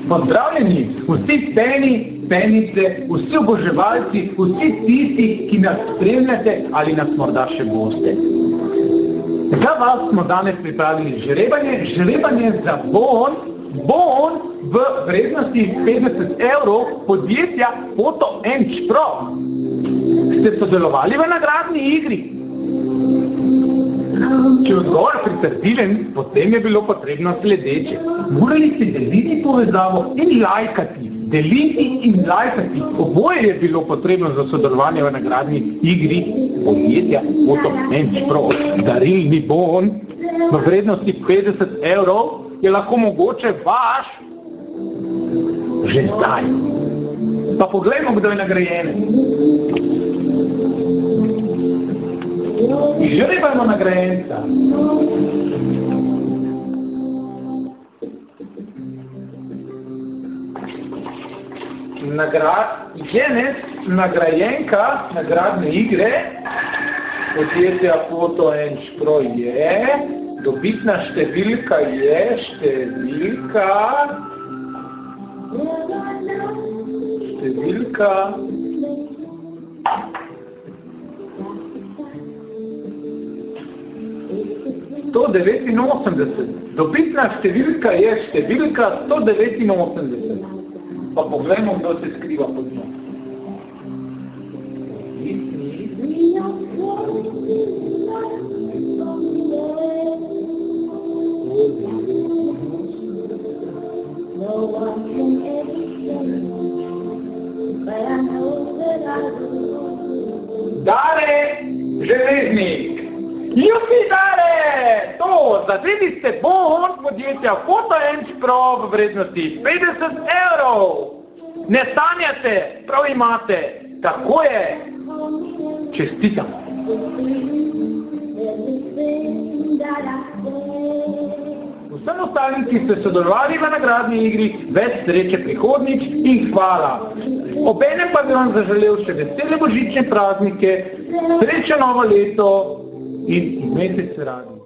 Pozdravljeni, vsi peni, penice, vsi oboževalci, vsi tisti, ki nas spremljate ali nas morda še boste. Za vas smo danes pripravili žrebanje za bon v vrednosti 50 evrov podjetja Photo&Ch Pro. Ste sodelovali v nagradni igri? Če je odgovor pritrdilen, potem je bilo potrebno sledeče. Morali ste deliti povezavo in lajkati. Deliti in lajkati. Oboje je bilo potrebno za sodelovanje v nagradni igri podjetja Photo&Ch Pro. Darilni bon v vrednosti 50 evrov je lahko mogoče vaš že zdaj. Pa poglejmo, kdo je nagrajen. Žrebajmo nagrajenca. Nagrajenka nagradne igre podjetja Photo&Ch Pro je, dobitna številka je številka 189. Dobitna številka je številka 189. Pa poglejmo, kdo se skriva pod njo. Dare Železnik! Jupi, Dare! Zadeli ste bon podjetja Photo&Ch Pro v vrednosti 50 evrov! Ne sanjate, prav imate! Tako je! Čestitam! Vsem ostalim, ki ste sodelovali v nagradni igri, več sreče prihodnjič in hvala! Obenem pa bi vam zaželel še vesele božične praznike, srečno novo leto in imejte se radi!